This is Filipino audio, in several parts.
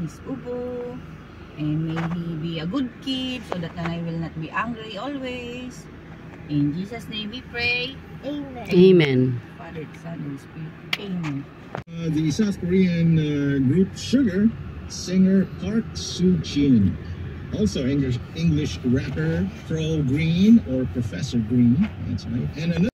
his ubo. And may he be a good kid so that Nanay will not be angry always. In Jesus' name we pray. Amen. Amen. Father, Son, and Spirit. Amen. The South Korean group Sugar singer Park Soo-jin. Also English rapper Pro Green or Professor Green. That's right. And another.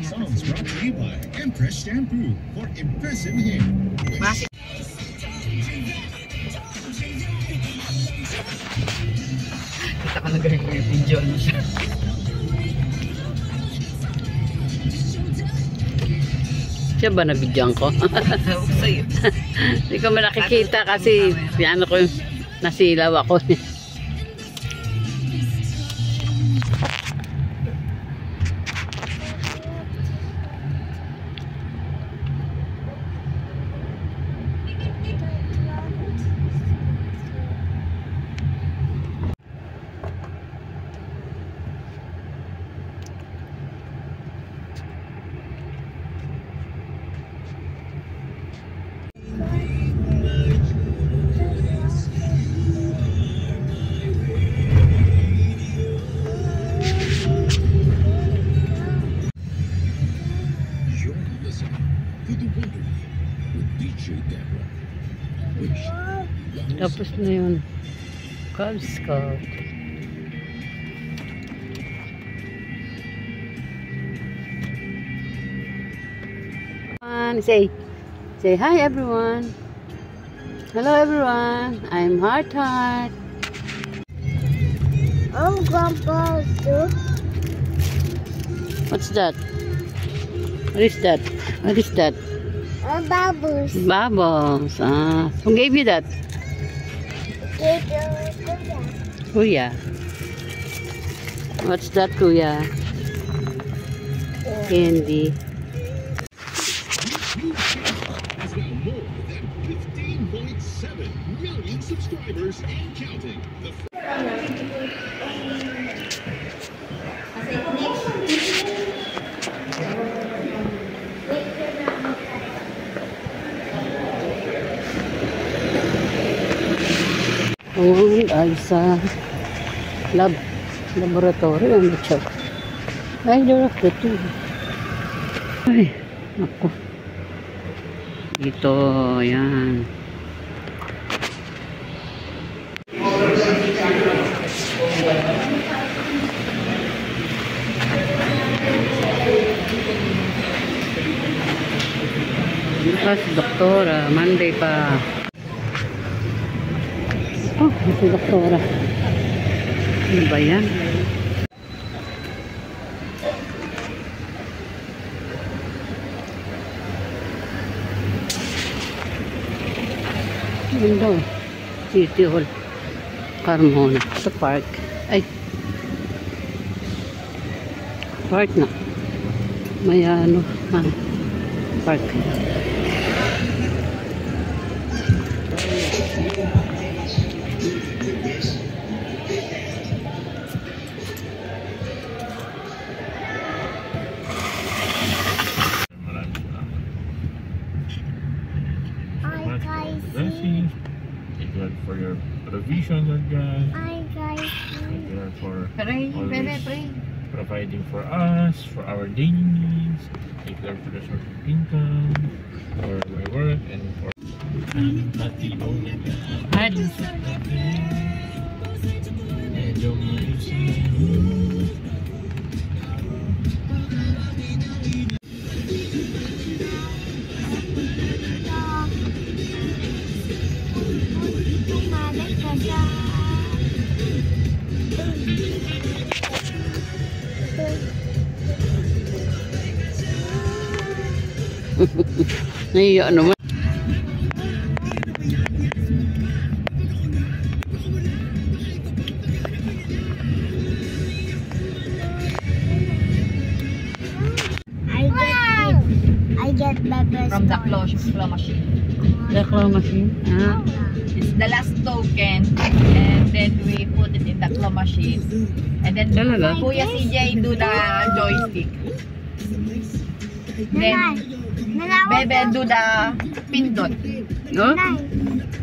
Songs brought to you by Empress Shampoo for impressive hair. Kita ka na ganyan yung video mo siya. Siya ba nabigyan ko? Sa'yo. Hindi ko man nakikita kasi piano ko nasilaw ako. Tapos na yun. Cub Scout. Say hi everyone. Hello everyone. I'm Heart Heart. Oh, Grandpa, too. What's that? What is that? What is that? Bubbles. Bubbles. Ah, who gave you that? Kuya. What's that, Kuya? Candy. Has now more than 15.7 million subscribers and counting. Ay sa laboratory ang check. Ay, direct ito. Ay, ako. Dito, yan. Si doktora, Monday pa. Oh, si doktora. Ano ba yan? Yun daw. City Hall. Carmona. Sa park. Ay. Park na. May ano. Park. Good for provision, Lord God. I guys. Thank you, Lord, for Pray, always pray. providing for us, for our daily needs. Thank you, Lord, for the source of income, for my work, and for At naiya naman. I get pepper From the stone. claw machine. The claw machine. Ah. It's the last token, and then we put it in the claw machine, and then Talaga? Kuya CJ do the joystick. Then Bebe do the pindot. Oh,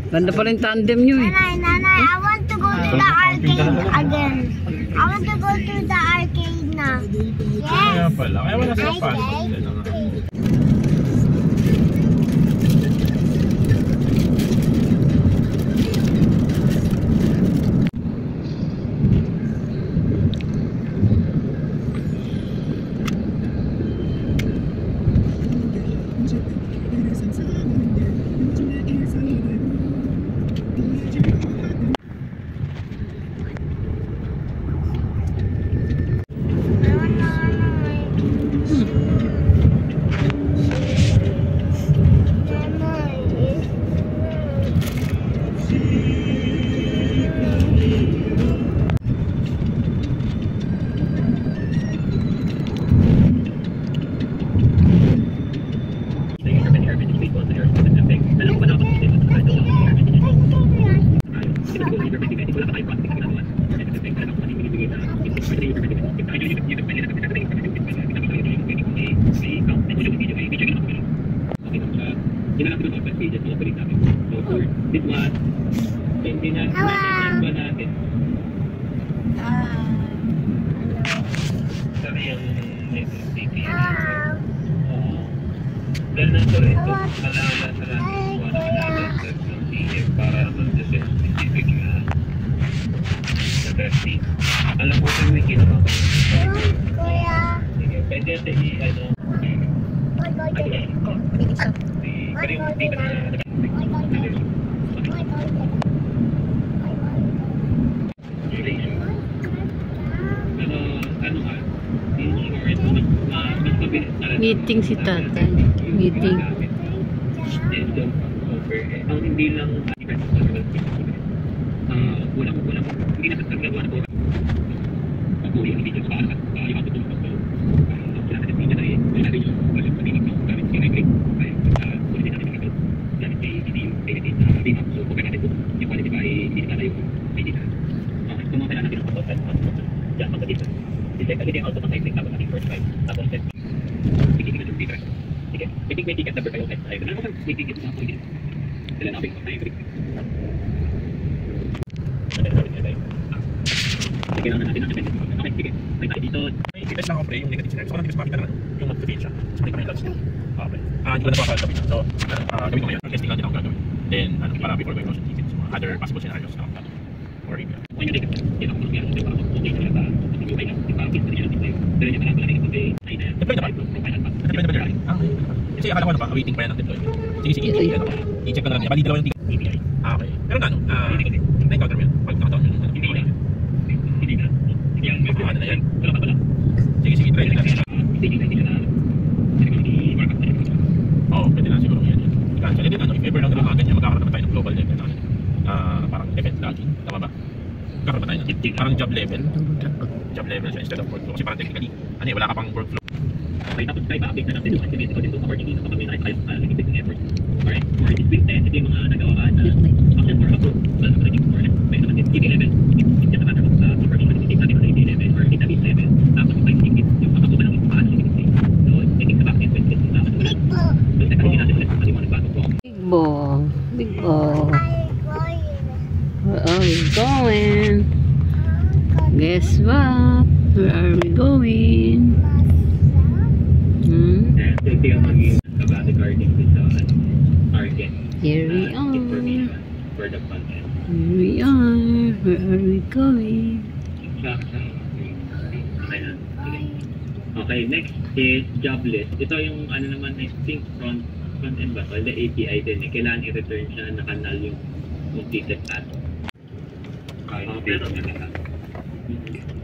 ganda pa rin tandem nyo eh. Nanay, I want to go to the arcade again. I want to go to the arcade now. Kaya Yes. pala. Kaya wala silang Okay. passport. Yan ang- Dahil nandito ito, alaala sa natin kung ano ng CM para mag-specific na testing. Alam ko sa wiki naman. Kuya. Sige, pwede natin i-ano. Pero yung hindi ka na ano nga, insurance, mas mabilis talaga. Meeting si tatay. Meeting. Ang hindi lang wala mo hindi na pagkagawa na po ako yung hindi sa para yung ako tulong ko wala na din na natin yung wala pa din yung gamit yung electric ay wala din natin ito gamit hindi yung edit na din so kung natin po yung quality ba hindi na yung edit na kung mga natin ang total yan magkakita select agad yung auto pang typing tapos natin first time tapos set sige na yung ticket sige may ticket number kayo ay ano mo may ticket na po din sila na ako yung kailangan natin ang depende. Okay, sige. May tayo dito. May test lang ako pre, yung negative scenario. So, kung nakikita naman yung mag-defeat siya. So, may kami yung logs niya. Okay. Hindi ko na napapagawin siya. So, gawin ko ngayon. Testing lang din ako gagawin. Then, para before going motion tickets, mga other possible scenarios na ako gagawin. Or email. When you take it, yan ako mangyari. Diba? Okay na yata. Yung na. Diba? Kita niya natin tayo. Pero yung malaki yung pag-ay na. Deploy na ba? Deploy na ba dyan? Kasi akala ko ano pa, awaiting pa yan ang deploy. Sige. I-check ko na lang niya. Bali dalawa yung ticket. Okay. Pero nga ano, na-encounter mo yan. Pag nakataon yun. Hindi na. Ano na yan? Wala ka pala. Sige, try na natin. Oo, pwede na siguro yan. Actually, din ano, if ever lang naman ganyan, magkakaroon tayo ng global level na parang event lagi. Tama ba? Magkakaroon tayo ng parang job level. Job level siya instead of workflow. Kasi parang technically, wala ka pang workflow. Okay, tapos tayo pa-update na natin yung activity according to accordingly na kapag may ayos na limited ng effort. Alright, for this week 10, ito yung mga nagawaan na action for approve. So, sa mga for may naman yung level. It's just a matter of information na natin sa level or database level. Tapos yung time ticket, yung pag-approve ng information na natin. So, taking sa back end, when it's na ulit. So, sa kasi natin ulit, pag yung mga nagbago po. Big ball. I go in. going? Ito yung maging regarding sa target. Here we are. Information for the content. Here we are. Where are we going? Okay, next is job list. Ito yung ano naman, I think front end ba? The API din eh. Kailangan i-return siya na kanal yung completed task. Pero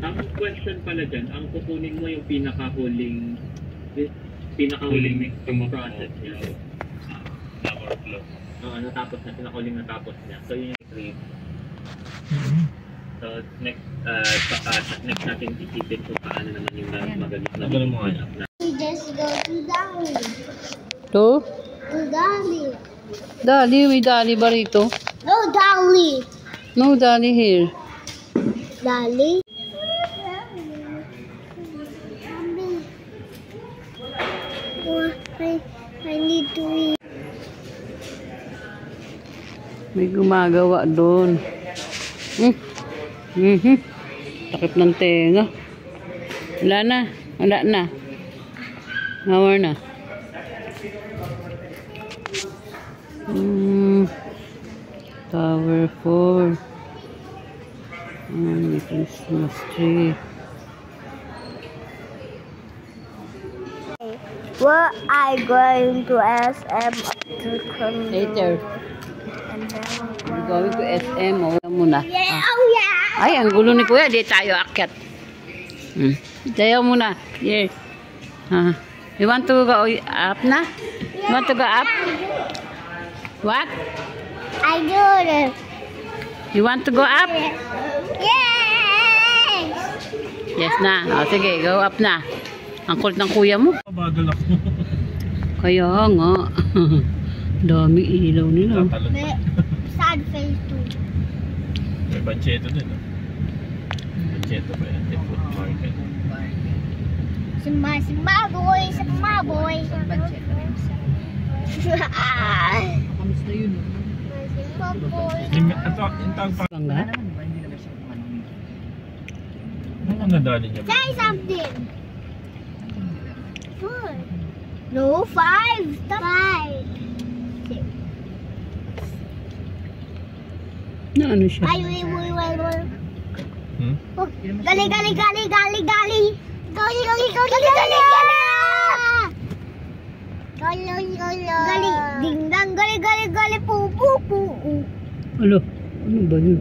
ang question pala dyan, ang kukunin mo yung pinakahuling process niya. Workflow. Oo, natapos na, pinakahuling natapos niya. So yun yung create. So next natin isipin kung paano naman yung magaling na Ganun mo nga. We just go to Dali. To? To Dali. Dali, may dali ba rito? No, Dali. No dali here. Dali. I need to eat. May gumagawa doon. Takip ng tenga. Wala na. Wala na. Hour na. Tower 4. May Christmas tree. Well, I going to SM to come. Later. We're going to SM. O muna. Yeah, Ah. oh yeah. Ay, ang gulo ni Kuya. Di tayo akyat. Tayo muna. Yeah. You want to go up na? You want to go up? What? I do it. You want to go up? Yes. Yes na. O, sige, go up na. Ang kulit ng kuya mo. Bagal ako. Kaya nga. Dami ilaw nila. May sad face too. May Bancheto din. Bancheto pa yan. Food market. Simba boy, Simba boy. Kamusta yun? Simba boy. Yung tawag pa. Bangga? Ano nadali niya ba? Say something. Four. No, 5. Stop. 5. Na ano siya? Ay, wait. Hmm? Oh, gali. Gali. Ding dang, gali. Pu. Alo, ano ba yun?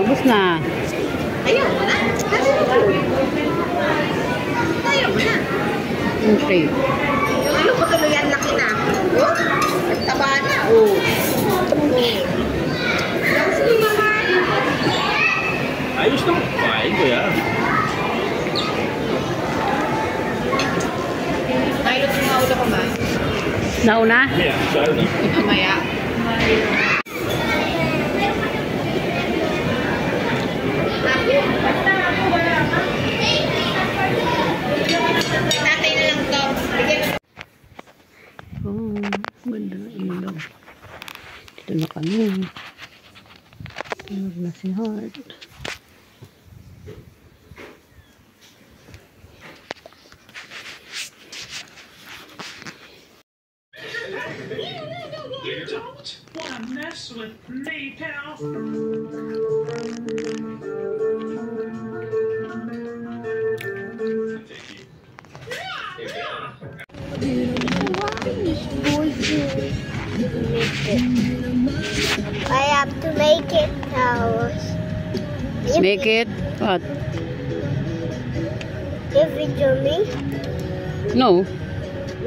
Ubus na. Okay. Ano ko tuloy yan? Laki na. Oh, taba na. Oh. Ayos na. Kain ko yan. Tayo sumaula ko ba? Nauna? Yeah, sorry. Mamaya. Tatay na lang to. Oh, ganda na ilaw. Dito na kami. Tulog na si Heart. I have to make it now. Make it? What? You picture me? No.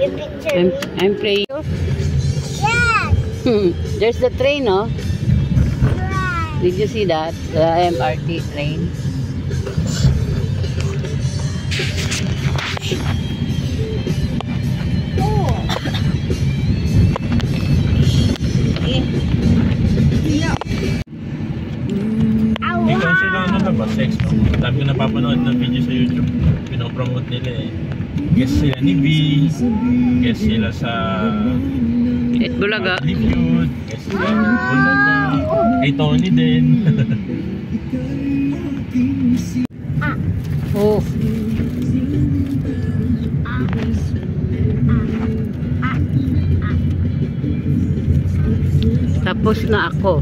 You picture me? I'm playing. Yes! There's the train, no? Right. Did you see that? The MRT train. Ikaw sila ba? Sex mo. Dami ko napapanood ng video sa YouTube. Pinopromote nila eh. Guest sila ni V. Guest sila sa Eat Bulaga. Leaf Yun. Bulaga. Kay Tony din. Oh. Tapos na ako.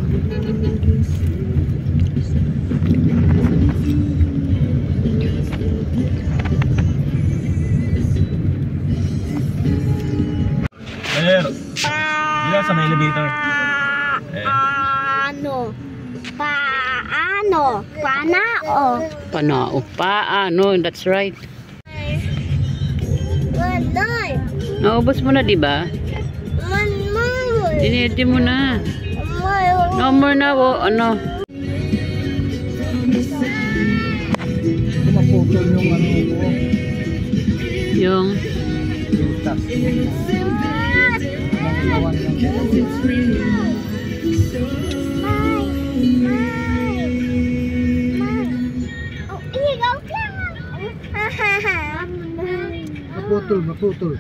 Pero, yun sa may elevator. Paano? Panao. Paano? That's right. Manoy. Naubos mo na, di ba? Manoy. Dinedi mo na. No more na, ano? Maputol yung ano ko. Yung Maputol.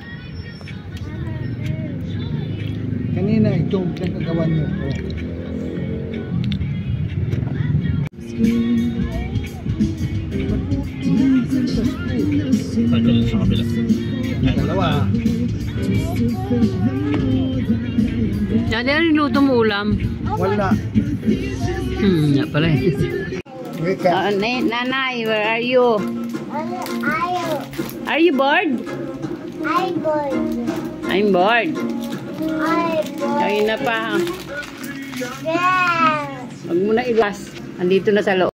Kanina itong pinagagawa niyo ko. Tagal sa kabila. Dalawa. Dali, ano niluto mo ulam? Wala. Nga pala eh. Wait ka. Nanay, where are you? Are you bored? I'm bored. Kain na pa. Huwag mo na iwas. Andito na sa loob.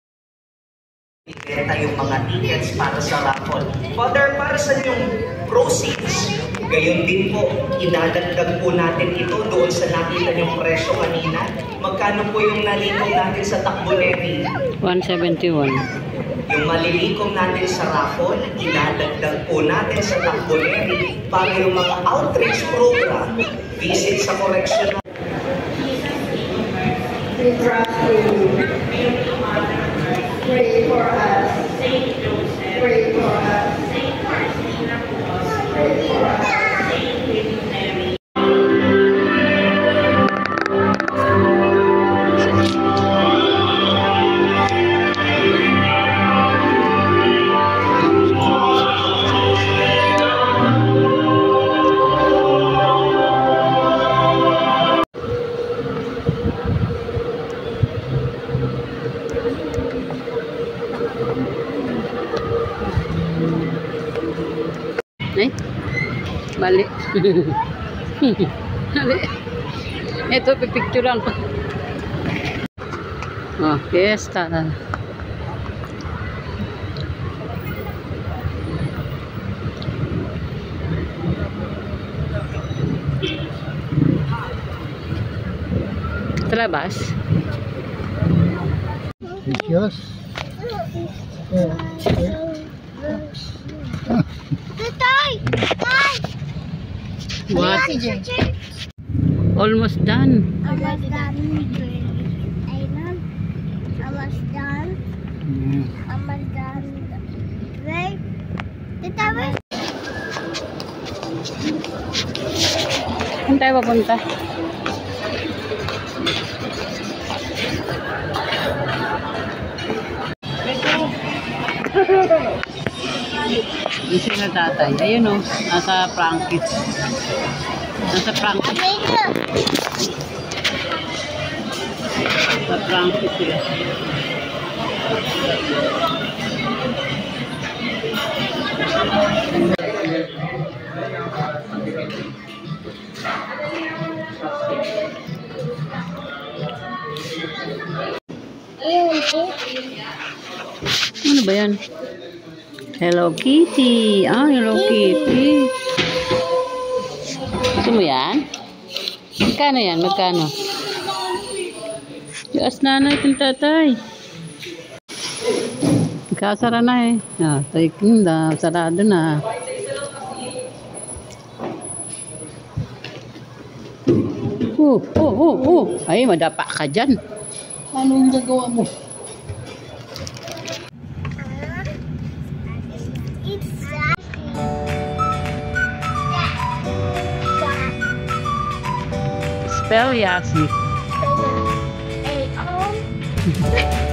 Ibenta yung mga tickets para sa raffle. Father, para sa yung proceeds, gayon din po, idadagdag po natin ito doon sa nakita yung presyo kanina. Magkano po yung nalikom natin sa Takbuleri? 171. Yung malilikom natin sa raffle, idadagdag po natin sa Takbuleri para yung mga outreach program, visit sa correctional. Pray for us, Saint Joseph. Pray for us, Saint Martina. Pray for us, Saint Queen Mary. Eh? Balik. Balik. Ito, pipicturean ko. Oh, fiesta. Trabas. Precious. What? Almost done. Almost done. Wait. Tita, wait. Saan tayo papunta? Isa na tatay. Ayun o. Nasa Frankis. Nasa Frankis. Nasa Frankis sila. Ano ba yan? Hello Kitty. Ah, Hello Kitty. Gusto mo yan? Magkano yan? Magkano? Yes, nanay kung tatay. Kasara na eh. Ah, taking na. Sarado na. Ay, madapa ka dyan. Anong gagawa mo? spell Yasi? A-O.